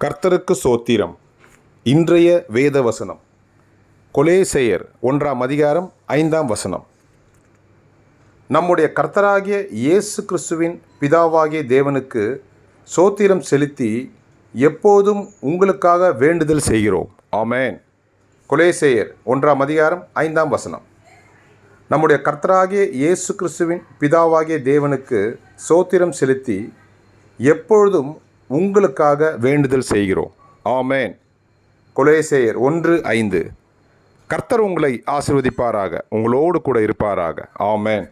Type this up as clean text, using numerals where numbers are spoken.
கர்த்தருக்கு சோத்திரம். இன்றைய வேத வசனம் கொலேசையர் 1:5 நம்முடைய கர்த்தராகிய இயேசு கிறிஸ்துவின் பிதாவாகிய தேவனுக்கு சோத்திரம் செலுத்தி எப்போதும் உங்களுக்காக வேண்டுதல் செய்கிறோம். ஆமென். கொலேசையர் 1:5 நம்முடைய கர்த்தராகிய இயேசு கிறிஸ்துவின் பிதாவாகிய தேவனுக்கு சோத்திரம் செலுத்தி எப்பொழுதும் உங்களுக்காக வேண்டுதல் செய்கிறோம். ஆமென். கொலேசையர் 1:5. கர்த்தர் உங்களை ஆசீர்வதிப்பாராக, உங்களோடு கூட இருப்பாராக. ஆமென்.